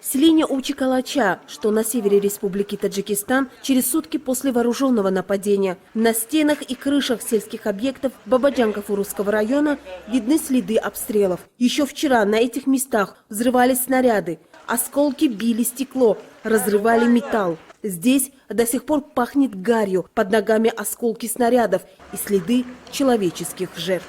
Селение Очи-Калача, что на севере Республики Таджикистан, через сутки после вооруженного нападения. На стенах и крышах сельских объектов Бабаджан-Гафуровского района видны следы обстрелов. Еще вчера на этих местах взрывались снаряды, осколки били стекло, разрывали металл. Здесь до сих пор пахнет гарью, под ногами осколки снарядов и следы человеческих жертв.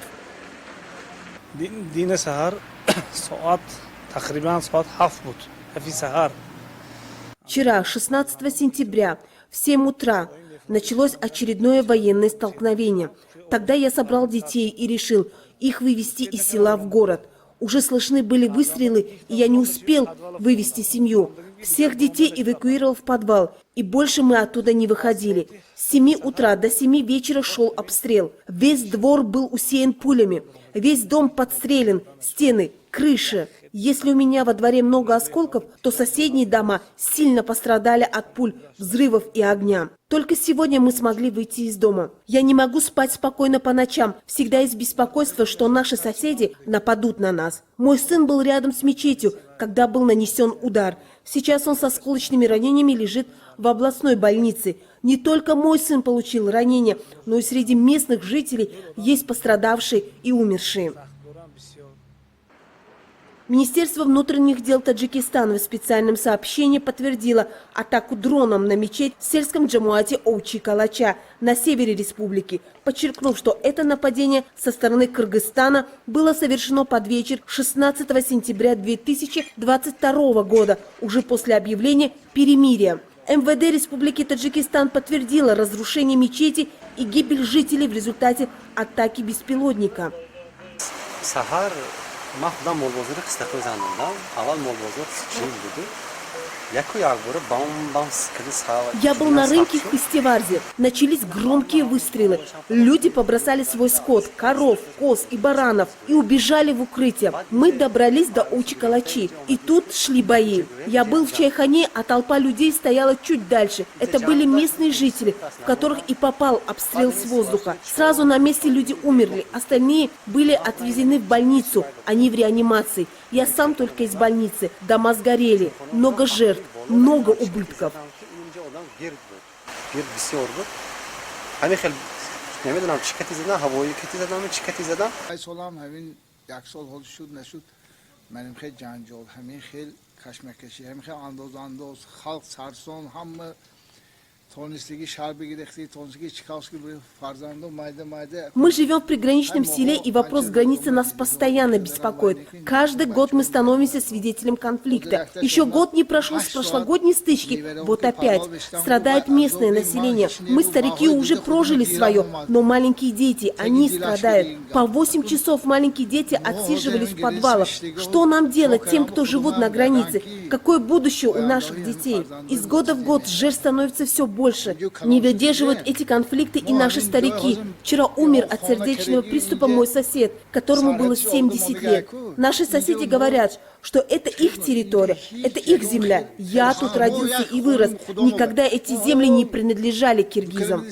Вчера, 16 сентября, в 7 утра, началось очередное военное столкновение. Тогда я собрал детей и решил их вывести из села в город. Уже слышны были выстрелы, и я не успел вывести семью. Всех детей эвакуировал в подвал, и больше мы оттуда не выходили. С 7 утра до 7 вечера шел обстрел. Весь двор был усеян пулями, весь дом подстрелен, стены, крыши. Если у меня во дворе много осколков, то соседние дома сильно пострадали от пуль, взрывов и огня. Только сегодня мы смогли выйти из дома. Я не могу спать спокойно по ночам. Всегда есть беспокойство, что наши соседи нападут на нас. Мой сын был рядом с мечетью, когда был нанесен удар. Сейчас он со осколочными ранениями лежит в областной больнице. Не только мой сын получил ранения, но и среди местных жителей есть пострадавшие и умершие. Министерство внутренних дел Таджикистана в специальном сообщении подтвердило атаку дроном на мечеть в сельском джамуате Очи-Калача на севере республики, подчеркнув, что это нападение со стороны Кыргызстана было совершено под вечер 16 сентября 2022 года, уже после объявления перемирия. МВД Республики Таджикистан подтвердило разрушение мечети и гибель жителей в результате атаки беспилотника. من خودم مولوازی رو قصه زندم اول مولوازی سچین بوده Я был на рынке в Хистеварзе. Начались громкие выстрелы. Люди побросали свой скот, коров, коз и баранов и убежали в укрытие. Мы добрались до Очи-Калачи. И тут шли бои. Я был в чайхане, а толпа людей стояла чуть дальше. Это были местные жители, в которых и попал обстрел с воздуха. Сразу на месте люди умерли. Остальные были отвезены в больницу. Они в реанимации. Я сам только из больницы. Дома сгорели. Много жертв. Много убытков. Мы живем в приграничном селе, и вопрос границы нас постоянно беспокоит. Каждый год мы становимся свидетелем конфликта. Еще год не прошел с прошлогодней стычки, вот опять. Страдает местное население. Мы, старики, уже прожили свое, но маленькие дети, они страдают. По 8 часов маленькие дети отсиживались в подвалах. Что нам делать тем, кто живут на границе? Какое будущее у наших детей? Из года в год жертв становится все больше. Не выдерживают эти конфликты и наши старики. Вчера умер от сердечного приступа мой сосед, которому было 70 лет. Наши соседи говорят, что это их территория, это их земля. Я тут родился и вырос. Никогда эти земли не принадлежали киргизам.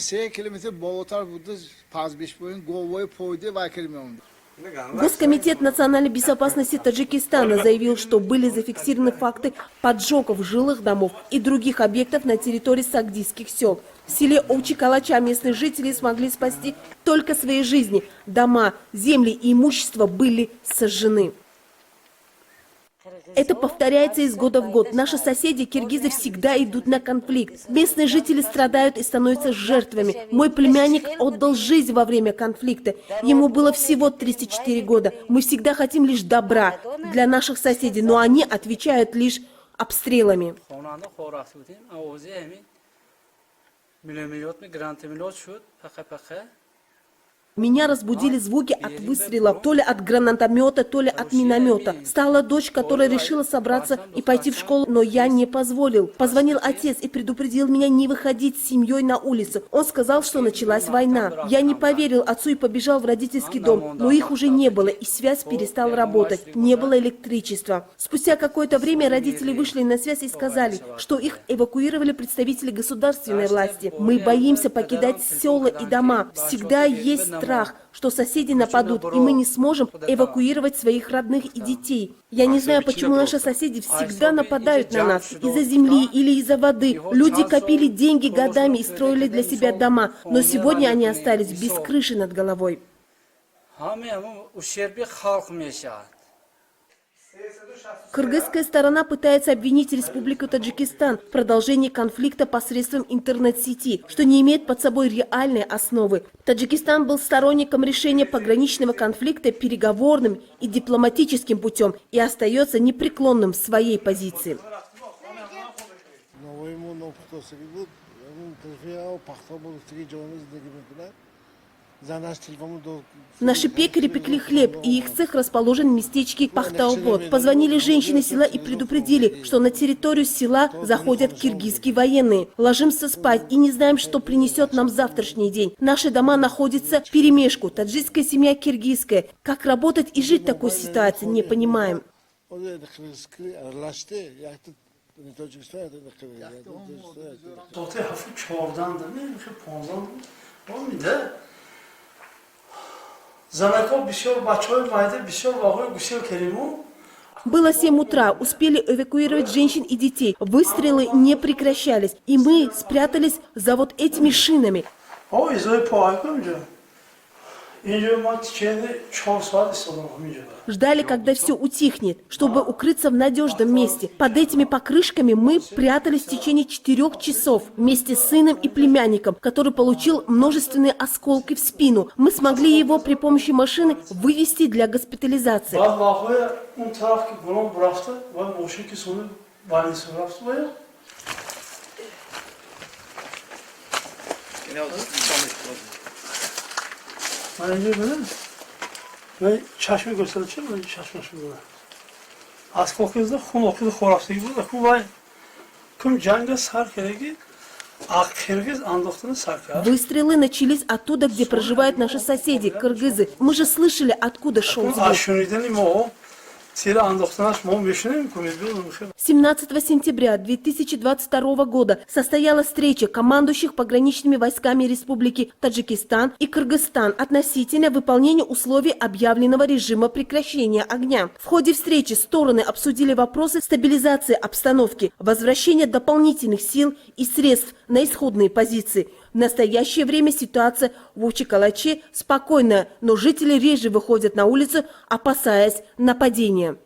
Госкомитет национальной безопасности Таджикистана заявил, что были зафиксированы факты поджогов жилых домов и других объектов на территории сагдийских сел. В селе Очи-Калача местные жители смогли спасти только свои жизни. Дома, земли и имущество были сожжены. Это повторяется из года в год. Наши соседи, киргизы, всегда идут на конфликт. Местные жители страдают и становятся жертвами. Мой племянник отдал жизнь во время конфликта. Ему было всего 34 года. Мы всегда хотим лишь добра для наших соседей, но они отвечают лишь обстрелами. Меня разбудили звуки от выстрелов, то ли от гранатомета, то ли от миномета. Стала дочь, которая решила собраться и пойти в школу, но я не позволил. Позвонил отец и предупредил меня не выходить с семьей на улицу. Он сказал, что началась война. Я не поверил отцу и побежал в родительский дом, но их уже не было, и связь перестала работать. Не было электричества. Спустя какое-то время родители вышли на связь и сказали, что их эвакуировали представители государственной власти. Мы боимся покидать села и дома. Всегда есть страх страх, что соседи нападут, и мы не сможем эвакуировать своих родных и детей. Я не знаю, почему наши соседи всегда нападают на нас. Из-за земли или из-за воды. Люди копили деньги годами и строили для себя дома, но сегодня они остались без крыши над головой. Кыргызская сторона пытается обвинить Республику Таджикистан в продолжении конфликта посредством интернет-сети, что не имеет под собой реальной основы. Таджикистан был сторонником решения пограничного конфликта переговорным и дипломатическим путем и остается непреклонным в своей позиции. Наши пекари пекли хлеб, и их цех расположен в местечке Пахтаобод. Позвонили женщины села и предупредили, что на территорию села заходят киргизские военные. Ложимся спать и не знаем, что принесет нам завтрашний день. Наши дома находятся в перемешку. Таджикская семья киргизская. Как работать и жить в такой ситуации, не понимаем. Было 7 утра, успели эвакуировать женщин и детей. Выстрелы не прекращались, и мы спрятались за вот этими шинами. Ждали, когда все утихнет, чтобы укрыться в надежном месте. Под этими покрышками мы прятались в течение 4 часов вместе с сыном и племянником, который получил множественные осколки в спину. Мы смогли его при помощи машины вывести для госпитализации. Выстрелы начались оттуда, где проживают наши соседи, кыргызы. Мы же слышали, откуда шел звук. 17 сентября 2022 года состоялась встреча командующих пограничными войсками Республики Таджикистан и Кыргызстан относительно выполнения условий объявленного режима прекращения огня. В ходе встречи стороны обсудили вопросы стабилизации обстановки, возвращения дополнительных сил и средств на исходные позиции. В настоящее время ситуация в Очи-Калаче спокойная, но жители реже выходят на улицу, опасаясь нападения.